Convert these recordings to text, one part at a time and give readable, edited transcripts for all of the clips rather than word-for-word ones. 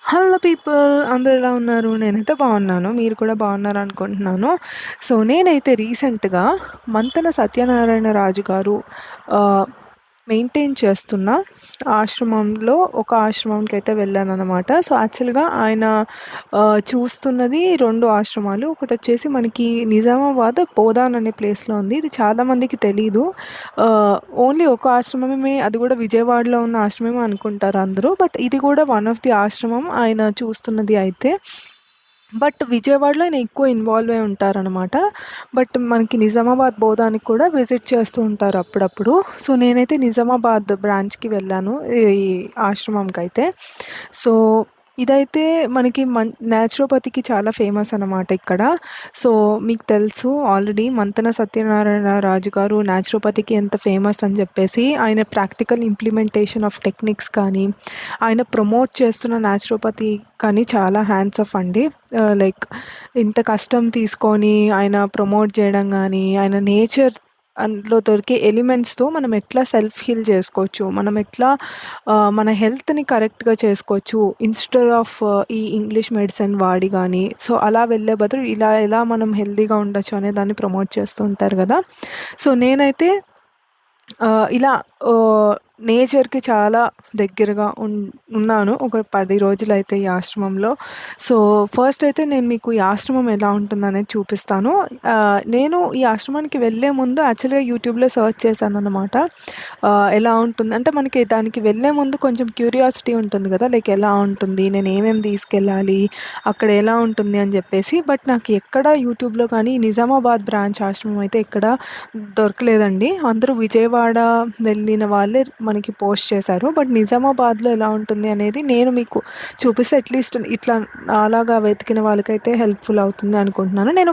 Hello people, అందరూ ఎలా ఉన్నారు? నేనైతే బాగున్నాను. మీరు కూడా బాగున్నారు అనుకుంటున్నాను. సో నేనైతే రీసెంట్గా మంతెన సత్యనారాయణ రాజు గారు మెయింటైన్ చేస్తున్న ఆశ్రమంలో ఒక ఆశ్రమంకి అయితే వెళ్ళానన్నమాట. సో యాక్చువల్గా ఆయన చూస్తున్నది రెండు ఆశ్రమాలు. ఒకటి వచ్చేసి మనకి నిజామాబాద్ బోధాన్ అనే ప్లేస్లో ఉంది. ఇది చాలామందికి తెలీదు. ఓన్లీ ఒక ఆశ్రమమే, అది కూడా విజయవాడలో ఉన్న ఆశ్రమమే అనుకుంటారు అందరూ. బట్ ఇది కూడా వన్ ఆఫ్ ది ఆశ్రమం ఆయన చూస్తున్నది అయితే. బట్ విజయవాడలో ఆయన ఎక్కువ ఇన్వాల్వ్ అయి ఉంటారనమాట. బట్ మనకి నిజామాబాద్ బోధానికి కూడా విజిట్ చేస్తూ ఉంటారు అప్పుడప్పుడు. సో నేనైతే నిజామాబాద్ బ్రాంచ్కి వెళ్ళాను ఈ ఆశ్రమంకి అయితే. సో ఇదైతే మనకి న్యాచురోపతికి చాలా ఫేమస్ అనమాట ఇక్కడ. సో మీకు తెలుసు ఆల్రెడీ మంతెన సత్యనారాయణ రాజు గారు న్యాచురోపతికి ఎంత ఫేమస్ అని చెప్పేసి. ఆయన ప్రాక్టికల్ ఇంప్లిమెంటేషన్ ఆఫ్ టెక్నిక్స్ కానీ, ఆయన ప్రమోట్ చేస్తున్న న్యాచురోపతి కానీ చాలా హ్యాండ్స్ ఆఫ్ అండి. లైక్ ఇంత కష్టం తీసుకొని ఆయన ప్రమోట్ చేయడం కానీ, ఆయన నేచర్ అందులో దొరికే ఎలిమెంట్స్తో మనం ఎట్లా సెల్ఫ్ హీల్ చేసుకోవచ్చు, మనం ఎట్లా మన హెల్త్ని కరెక్ట్గా చేసుకోవచ్చు ఇన్స్టెడ్ ఆఫ్ ఈ ఇంగ్లీష్ మెడిసిన్ వాడి కానీ. సో అలా వెళ్ళే బదులు ఇలా ఎలా మనం హెల్తీగా ఉండొచ్చు అనే దాన్ని ప్రమోట్ చేస్తూ ఉంటారు కదా. సో నేనైతే ఇలా నేచర్‌కి చాలా దగ్గరగా ఉన్నాను. ఒక 10 రోజులైతే ఈ ఆశ్రమంలో. సో ఫస్ట్ అయితే నేను మీకు ఈ ఆశ్రమం ఎలా ఉంటుందనేది చూపిస్తాను. నేను ఈ ఆశ్రమానికి వెళ్ళే ముందు యాక్చువల్‌గా యూట్యూబ్‌లో సెర్చ్ చేశాననమాట. ఎలా ఉంటుంది అంటే మనకి దానికి వెళ్ళే ముందు కొంచెం క్యూరియాసిటీ ఉంటుంది కదా! లైక్ ఎలా ఉంటుంది? నేను ఏమేమి తీసుకెళ్ళాలి? అక్కడ ఎలా ఉంటుంది అని చెప్పేసి. బట్ నాకు ఎక్కడ యూట్యూబ్‌లో కానీ నిజామాబాద్ బ్రాంచ్ ఆశ్రమం అయితే ఎక్కడ దొరకలేదండి. అందరూ విజయవాడ వెళ్ళిన వాళ్ళే మనకి పోస్ట్ చేశారు. బట్ నిజామాబాద్‌లో ఎలా ఉంటుంది అనేది నేను మీకు చూపిస్తే అట్‌లీస్ట్ ఇట్లా నాలాగా వెతికిన వాళ్ళకైతే హెల్ప్‌ఫుల్ అవుతుంది అనుకుంటున్నాను. నేను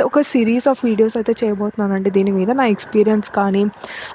ఒక సీరీస్ ఆఫ్ వీడియోస్ అయితే చేయబోతున్నానండి దీని మీద. నా ఎక్స్‌పీరియన్స్ కానీ,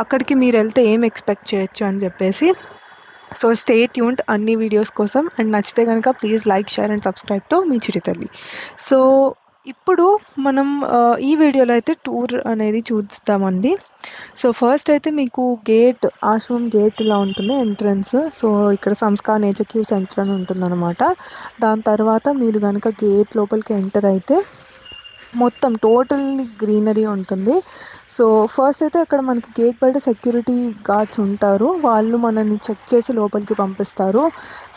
అక్కడికి మీరెళ్తే ఏం ఎక్స్‌పెక్ట్ చేయొచ్చు అని చెప్పేసి. సో స్టే ట్యూన్డ్ అన్ని వీడియోస్ కోసం. అండ్ నచ్చితే గనుక please like, share and subscribe to మీ చిట్టి తల్లి. సో ఇప్పుడు మనం ఈ వీడియోలో అయితే టూర్ అనేది చూస్తామండి. సో ఫస్ట్ అయితే మీకు ఆశ్రమం గేట్ ఇలా ఉంటుంది ఎంట్రన్స్. సో ఇక్కడ సంస్కార్ నేచర్ క్యూ సెంటర్ అని ఉంటుందన్నమాట. దాని తర్వాత మీరు కనుక గేట్ లోపలికి ఎంటర్ అయితే మొత్తం టోటల్లీ గ్రీనరీ ఉంటుంది. సో ఫస్ట్ అయితే అక్కడ మనకి గేట్ బయట సెక్యూరిటీ గార్డ్స్ ఉంటారు. వాళ్ళు మనల్ని చెక్ చేసి లోపలికి పంపిస్తారు.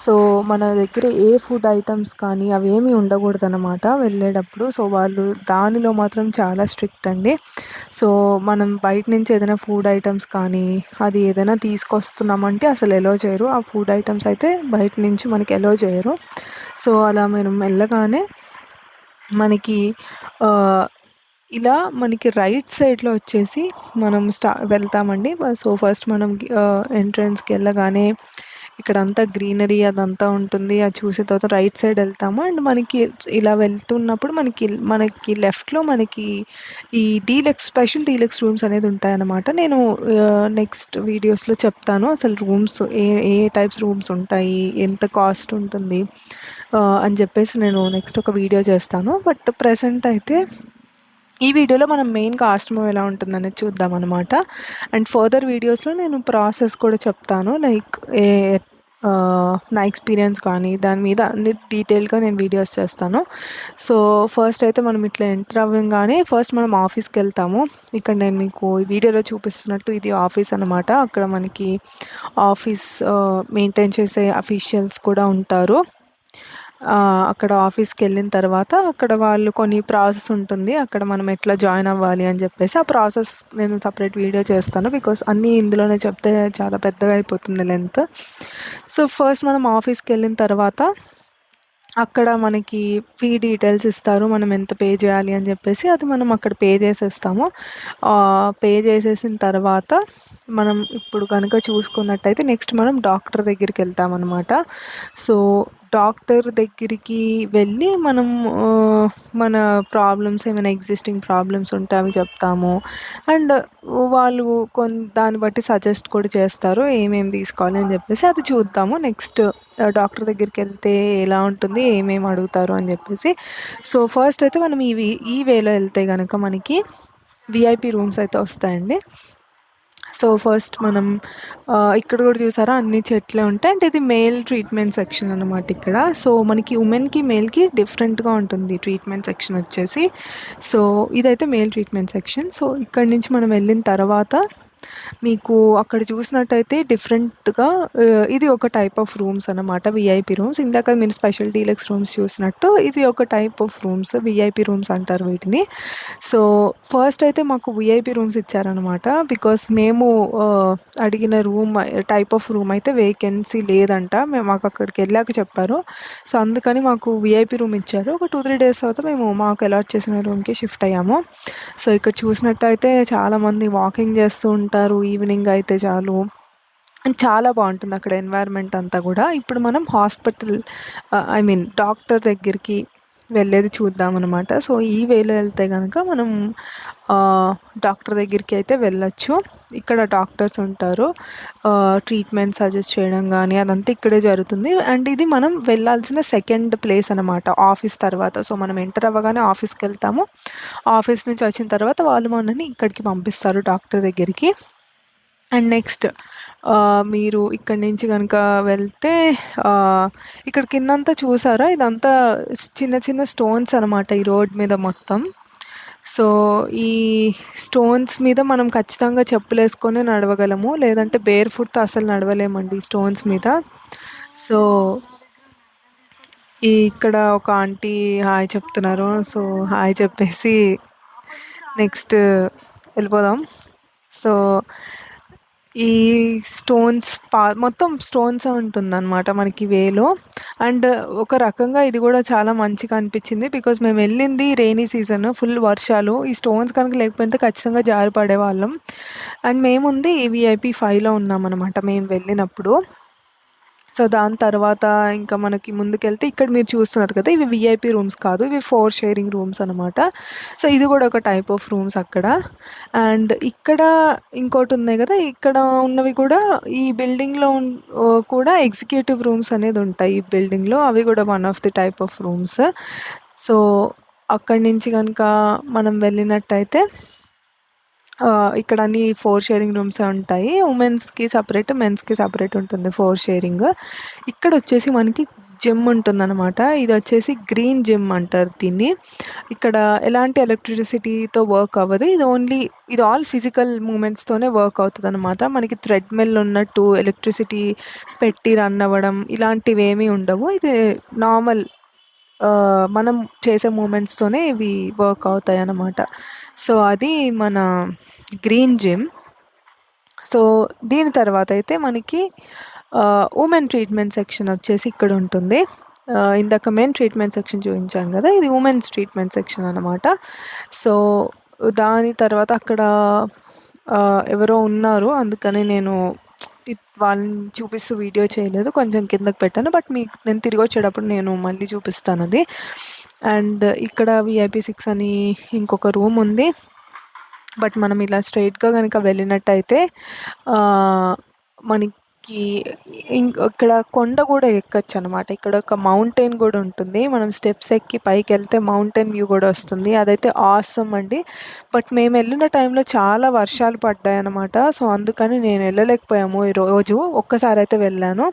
సో మన దగ్గర ఏ ఫుడ్ ఐటమ్స్ కానీ అవేమీ ఉండకూడదన్నమాట వెళ్ళేటప్పుడు. సో వాళ్ళు దానిలో మాత్రం చాలా స్ట్రిక్ట్ అండి. సో మనం బయట నుంచి ఏదైనా ఫుడ్ ఐటమ్స్ కానీ అది ఏదైనా తీసుకొస్తున్నామంటే అసలు ఎలో చేయరు. ఆ ఫుడ్ ఐటమ్స్ అయితే బయట నుంచి మనకి ఎలో చేయరు. సో అలా మనం వెళ్ళగానే మనకి ఇలా మనకి రైట్ సైడ్‌లో వచ్చేసి మనం వెళ్తామండి. సో ఫస్ట్ మనం ఎంట్రన్స్‌కి వెళ్ళగానే ఇక్కడంతా గ్రీనరీ అదంతా ఉంటుంది. అది చూసిన తర్వాత రైట్ సైడ్ వెళ్తాము. అండ్ మనకి ఇలా వెళ్తున్నప్పుడు మనకి లెఫ్ట్‌లో మనకి ఈ స్పెషల్ డీలక్స్ రూమ్స్ అనేది ఉంటాయన్నమాట. నేను నెక్స్ట్ వీడియోస్‌లో చెప్తాను అసలు రూమ్స్ ఏ ఏ టైప్స్ రూమ్స్ ఉంటాయి, ఎంత కాస్ట్ ఉంటుంది అని చెప్పేసి నేను నెక్స్ట్ ఒక వీడియో చేస్తాను. బట్ ప్రెజెంట్ అయితే ఈ వీడియోలో మనం మెయిన్‌గా ఆశ్రమం ఎలా ఉంటుందనేది చూద్దామనమాట. అండ్ ఫర్దర్ వీడియోస్‌లో నేను ప్రాసెస్ కూడా చెప్తాను. లైక్ నా ఎక్స్‌పీరియన్స్ కానీ దాని మీద అన్ని డీటెయిల్‌గా నేను వీడియోస్ చేస్తాను. సో ఫస్ట్ అయితే మనం ఇట్లా ఎంటర్ అవ్వంగానే ఫస్ట్ మనం ఆఫీస్‌కెళ్తాము. ఇక్కడ నేను మీకు ఈ వీడియోలో చూపిస్తున్నట్టు ఇది ఆఫీస్ అనమాట. అక్కడ మనకి ఆఫీస్ మెయింటైన్ చేసే అఫీషియల్స్ కూడా ఉంటారు. అక్కడ ఆఫీస్‌కెళ్ళిన తర్వాత అక్కడ వాళ్ళు కొన్ని ప్రాసెస్ ఉంటుంది. అక్కడ మనం ఎట్లా జాయిన్ అవ్వాలి అని చెప్పేసి ఆ ప్రాసెస్ నేను సెపరేట్ వీడియో చేస్తాను. బికాజ్ అన్నీ ఇందులోనే చెప్తే చాలా పెద్దగా అయిపోతుంది లెంత్. సో ఫస్ట్ మనం ఆఫీస్‌కెళ్ళిన తర్వాత అక్కడ మనకి ఫీ డీటెయిల్స్ ఇస్తారు. మనం ఎంత పే చేయాలి అని చెప్పేసి అది మనం అక్కడ పే చేసేస్తాము. పే చేసేసిన తర్వాత మనం ఇప్పుడు కనుక చూసుకున్నట్టయితే నెక్స్ట్ మనం డాక్టర్ దగ్గరికి వెళ్తామన్నమాట. సో డాక్టర్ దగ్గరికి వెళ్ళి మనం మన ప్రాబ్లమ్స్ ఏమైనా ఎగ్జిస్టింగ్ ప్రాబ్లమ్స్ ఉంటే అవి చెప్తాము. అండ్ వాళ్ళు దాన్ని బట్టి సజెస్ట్ కూడా చేస్తారు ఏమేమి తీసుకోవాలి అని చెప్పేసి. అది చూద్దాము నెక్స్ట్ డాక్టర్ దగ్గరికి వెళ్తే ఎలా ఉంటుంది, ఏమేమి అడుగుతారు అని చెప్పేసి. సో ఫస్ట్ అయితే మనం ఈ వేలో వెళ్తే కనుక మనకి విఐపి రూమ్స్ అయితే వస్తాయండి. సో, ఫస్ట్ మనం ఇక్కడ గూడా చూసారా అన్ని చెట్లే ఉంటాయి. అంటే ఇది మేల్ ట్రీట్మెంట్ సెక్షన్ అనమాట ఇక్కడ. సో, మనకి ఉమెన్‌కి, మేల్‌కి డిఫరెంట్‌గా ఉంటుంది ట్రీట్మెంట్ సెక్షన్ వచ్చేసి. సో, ఇదైతే మేల్ ట్రీట్మెంట్ సెక్షన్. సో, ఇక్కడి నుంచి మనం వెళ్ళిన తర్వాత మీకు అక్కడ చూసినట్టయితే డిఫరెంట్‌గా ఇది ఒక టైప్ ఆఫ్ రూమ్స్ అనమాట. VIP rooms. ఇందాక మీరు స్పెషల్ డీలక్స్ రూమ్స్ చూసినట్టు ఇవి ఒక type of rooms. VIP rooms అంటారు వీటిని. సో, ఫస్ట్ అయితే మాకు వీఐపీ రూమ్స్ ఇచ్చారనమాట. బికాస్ మేము అడిగిన టైప్ ఆఫ్ రూమ్ అయితే వేకెన్సీ లేదంట. మాకు అక్కడికెళ్ళాక చెప్పారు. సో, అందుకని మాకు వీఐపీ రూమ్ ఇచ్చారు. ఒక 2, 3 డేస్ తర్వాత మేము మాకు అలాట్ చేసిన రూమ్‌కి షిఫ్ట్ అయ్యాము. సో, ఇక్కడ చూసినట్టయితే చాలామంది వాకింగ్ చేస్తూ ఉంటారు. ఈవినింగ్ అయితే చాలు. అండ్ చాలా బావుంటుంది అక్కడ ఎన్వైర్న్‌మెంట్ అంతా గూడా. ఇప్పుడు మనం హాస్పిటల్ ఐ మీన్ డాక్టర్ దగ్గరికి వెళ్ళేది చూద్దామనమాట. సో, ఈ వేలో వెళ్తే గనక మనం డాక్టర్ దగ్గరికి అయితే వెళ్ళొచ్చు. ఇక్కడ డాక్టర్స్ ఉంటారు. ట్రీట్మెంట్ సజెస్ట్ చేయడం గానీ అదంతా ఇక్కడే జరుగుతుంది. అండ్ ఇది మనం వెళ్ళాల్సిన సెకండ్ ప్లేస్ అనమాట ఆఫీస్ తర్వాత. సో, మనం ఎంటర్ అవ్వగానే ఆఫీస్‌కెళ్తాము. ఆఫీస్ నుంచి వచ్చిన తర్వాత వాళ్ళు మనల్ని ఇక్కడికి పంపిస్తారు డాక్టర్ దగ్గరికి. అండ్ నెక్స్ట్ మీరు ఇక్కడి నుంచి గనుక వెళ్తే ఇక్కడ కిందంతా చూసారా? ఇదంతా చిన్న చిన్న స్టోన్స్ అనమాట ఈ రోడ్ మీద మొత్తం. సో, ఈ స్టోన్స్ మీద మనం ఖచ్చితంగా చెప్పులేసుకొనే నడవగలము. లేదంటే బేర్ ఫుట్‌తో అసలు నడవలేమండి ఈ స్టోన్స్ మీద. సో, ఇక్కడ ఒక ఆంటీ హాయ్ చెప్తున్నారు. సో, హాయ్ చెప్పేసి నెక్స్ట్ వెళ్ళిపోదాం. సో, ఈ స్టోన్స్ మొత్తం స్టోన్సే ఉంటుందనమాట మనకి వేలో. అండ్ ఒక రకంగా ఇది గూడా చాలా మంచిగా అనిపిచ్చింది. బికాజ్ మేమెళ్ళింది రెయినీ సీజన్ ఫుల్ వర్షాలు. ఈ స్టోన్స్ కనుక లేకపోయింటే ఖచ్చితంగా జారి పడేవాళ్ళం. అండ్ మేముంది వీఐపీ 5లో ఉన్నామనమాట మేము వెళ్ళినప్పుడు. సో, దాని తర్వాత ఇంకా మనకి ముందుకెళ్తే ఇక్కడ మీరు చూస్తున్నారు కదా! ఇవి వీఐపీ రూమ్స్ కాదు. ఇవి 4 షేరింగ్ రూమ్స్ అనమాట. సో, ఇది గూడా ఒక టైప్ ఆఫ్ రూమ్స్ అక్కడ. అండ్ ఇక్కడ ఇంకోటున్నాయి గదా! ఇక్కడ ఉన్నవి కూడా ఈ బిల్డింగ్‌లో కూడా ఎగ్జిక్యూటివ్ రూమ్స్ అనేదుంటాయి ఈ బిల్డింగ్‌లో. అవి గూడా one of the type of rooms. So, అక్కడి నుంచి గనక మనం వెళ్ళినట్టయితే ఇక్కడ అన్నీ 4 షేరింగ్ రూమ్సే ఉంటాయి. ఉమెన్స్‌కి సెపరేట్, మెన్స్‌కి సెపరేట్ ఉంటుంది 4 షేరింగ్. ఇక్కడొచ్చేసి మనకి జిమ్ ఉంటుందనమాట. ఇదొచ్చేసి గ్రీన్ జిమ్ అంటారు దీన్ని. ఇక్కడ ఎలాంటి ఎలక్ట్రిసిటీతో వర్క్ అవ్వదు. ఇది ఆల్ ఫిజికల్ మూవ్‌మెంట్స్‌తోనే వర్క్ అవుతదనమాట. మనకి థ్రెడ్‌మిల్ ఉన్నట్టు ఎలక్ట్రిసిటీ పెట్టి రన్ అవ్వడం ఇలాంటివేమీ ఉండవు. ఇది నార్మల్ మనం చేసే మూవ్‌మెంట్స్‌తోనే ఇవి వర్క్ అవుతాయన్నమాట. సో, అది మన గ్రీన్ జిమ్. సో, దీని తర్వాతయితే మనకి ఉమెన్ ట్రీట్మెంట్ సెక్షన్ వచ్చేసి ఇక్కడుంటుంది. ఇందాక మెన్ ట్రీట్మెంట్ సెక్షన్ చూయించాను గదా! ఇది ఉమెన్స్ ట్రీట్మెంట్ సెక్షన్ అనమాట. సో, దాని తర్వాత అక్కడ ఎవరో ఉన్నారు. అందుకని నేను వాళ్ళని చూపిస్తూ వీడియో చేయలేదు. కొంచెం కిందకి పెట్టాను. బట్ నేను తిరిగొచ్చేటప్పుడు నేను మళ్ళీ చూపిస్తానది. అండ్ ఇక్కడ వీఐపీ 6 అని ఇంకొక రూముంది. బట్ మనం ఇలా స్ట్రెయిట్‌గా గనక వెళ్ళినట్టయితే మనకి ఇక్కడ కొండ గూడా ఎక్కొచ్చనమాట. ఇక్కడ ఒక మౌంటైన్ గూడా ఉంటుంది. మనం స్టెప్స్ ఎక్కి పైకెళ్తే మౌంటైన్ వ్యూ గూడా వస్తుంది. అదైతే ఆసమ్ అండి. బట్ మేమెళ్ళిన టైంలో చాలా వర్షాలు పడ్డాయనమాట. సో, అందుకని నేను వెళ్ళలేకపోయాము ఈరోజు. ఒక్కసారైతే వెళ్ళాను.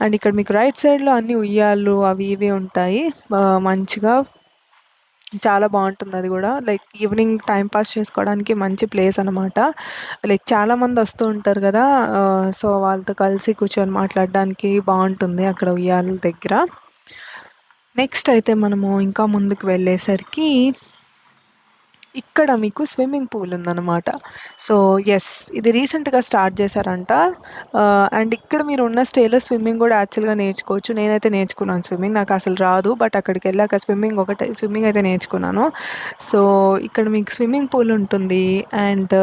అండ్ ఇక్కడ మీకు రైట్ సైడ్‌లో అన్నీ ఉయ్యాలలు అవి ఇవి ఉంటాయి. మంచిగా చాలా బావుంటుంది అది గూడా. లైక్ ఈవినింగ్ టైమ్ పాస్ చేసుకోవడానికి మంచి ప్లేస్ అనమాట. లైక్ చాలామంది వస్తూ ఉంటారు గదా! సో, వాళ్ళతో కలిసి కూర్చొని మాట్లాడడానికి బావుంటుంది అక్కడ ఉయ్యాలల దగ్గర. నెక్స్ట్ అయితే మనము ఇంకా ముందుకు వెళ్ళేసరికి ఇక్కడ మీకు స్విమ్మింగ్ పూల్ ఉందనమాట. సో, యెస్ ఇది రీసెంట్‌గా స్టార్ట్ చేశారంట. అండ్ ఇక్కడ మీరున్న స్టేలో స్విమ్మింగ్ గూడా యాక్చువల్‌గా నేర్చుకోవచ్చు. నేనైతే నేర్చుకున్నాను స్విమ్మింగ్. నాకసలు రాదు. బట్ అక్కడికెళ్ళాక స్విమ్మింగ్ అయితే నేర్చుకున్నాను. సో, ఇక్కడ మీకు స్విమ్మింగ్ పూల్ ఉంటుంది. అండ్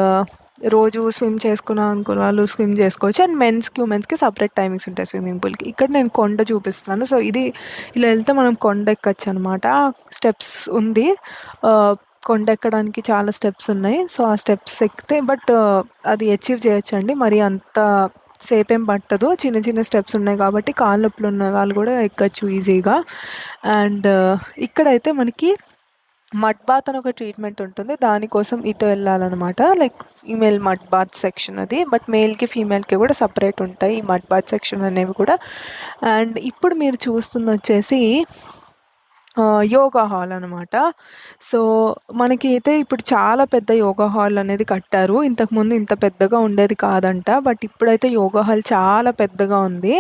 రోజు స్విమ్ చేసుకున్నాం అనుకున్న వాళ్ళు స్విమ్ చేసుకోవచ్చు. అండ్ మెన్స్‌కి, ఉమెన్స్‌కి సెపరేట్ టైమింగ్స్ ఉంటాయి స్విమ్మింగ్ పూల్‌కి. ఇక్కడ నేను కొండ చూపిస్తున్నాను. సో, ఇలా వెళ్తే మనం కొండ ఎక్కొచ్చనమాట. స్టెప్స్ ఉంది. కొండెక్కడానికి చాలా స్టెప్స్ ఉన్నాయి. సో, ఆ స్టెప్స్ ఎక్కితే అది అచీవ్ చేయొచ్చండి. మరి అంత సేపేం పట్టదు. చిన్న చిన్న స్టెప్స్ ఉన్నాయి కాబట్టి కాళ్ళు నొప్పులున్న వాళ్ళు గూడా ఎక్కచ్చు ఈజీగా. అండ్ ఇక్కడైతే మనకి మడ్ బాత్ అని ఒక ట్రీట్మెంట్ ఉంటుంది. దానికోసం ఇటు వెళ్ళాలనమాట. Like female mud bath section అది. బట్ మేల్‌కి, ఫీమేల్‌కి కూడా సెపరేట్ ఉంటాయి ఈ మడ్ బాత్ సెక్షన్ అనేవి కూడా. అండ్ ఇప్పుడు మీరు చూస్తుందొచ్చేసి యోగా హాల్ అనమాట. సో, మనకి అయితే ఇప్పుడు చాలా పెద్ద యోగా హాల్ అనేది కట్టారు. ఇంతకుముందు ఇంత పెద్దగా ఉండేది కాదంట. బట్ ఇప్పుడైతే యోగా హాల్ చాలా పెద్దగా ఉంది.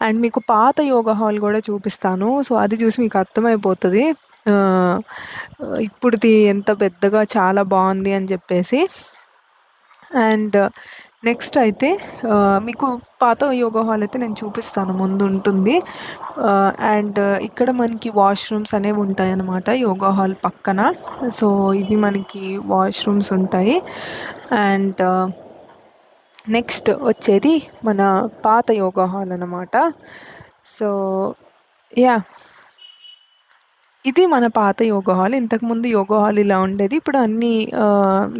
అండ్ మీకు పాత యోగా హాల్ గూడా చూపిస్తాను. సో, అది చూసి మీకు అర్థమైపోతది. ఆహ్, ఇప్పుడిది ఎంత పెద్దగా చాలా బావుంది అని జెప్పేసి. అండ్ నెక్స్ట్ అయితే మీకు పాత యోగా హాల్ అయితే నేను చూపిస్తాను ముందుంటుంది. అండ్ ఇక్కడ మనకి వాష్‌రూమ్స్ అనేవి ఉంటాయన్నమాట యోగా హాల్ పక్కన. సో, ఇవి మనకి వాష్‌రూమ్స్ ఉంటాయి. అండ్ నెక్స్ట్ వచ్చేది మన పాత యోగా హాల్ అనమాట. So, yeah! ఇది మన పాత యోగా హాల్. ఇంతకుముందు యోగా హాల్ ఇలా ఉండేది. ఇప్పుడు అన్నీ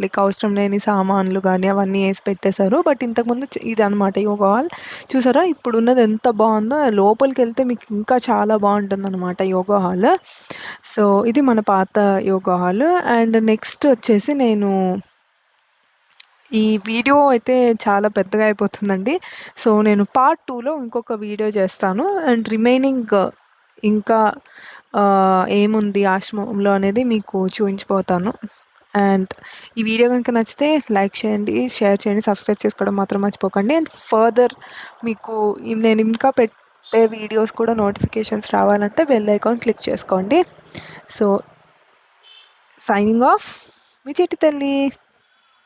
లైక్ అవసరం లేని సామాన్లు గానీ, అవన్నీ ఏసి పెట్టేశారు. బట్ ఇంతకుముందు ఇదనమాట యోగా హాల్. చూసారా ఇప్పుడున్నది ఎంత బావుందో, లోపలికెళ్తే మీకు ఇంకా చాలా బావుంటుందనమాట యోగా హాల్. సో, ఇది మన పాత యోగా హాల్. అండ్ నెక్స్ట్ వచ్చేసి నేను ఈ వీడియో అయితే చాలా పెద్దగా అయిపోతుందండి. సో, నేను పార్ట్ 2లో ఇంకొక వీడియో చేస్తాను. అండ్ రిమైనింగ్ ఇంకా ఏముంది ఆశ్రమంలో అనేది మీకు చూయించబోతాను. అండ్ ఈ వీడియో గనుక నచ్చితే లైక్ చేయండి, షేర్ చేయండి, సబ్స్క్రైబ్ చేసుకోవడం మాత్రం మర్చిపోకండి. అండ్ ఫర్దర్ మీకు నేను ఇంకా పెట్టే వీడియోస్ కూడా నోటిఫికేషన్స్ రావాలంటే బెల్ ఐకాన్ క్లిక్ చేసుకోండి. సో, సైనింగ్ ఆఫ్ మీ చిట్టి తల్లి.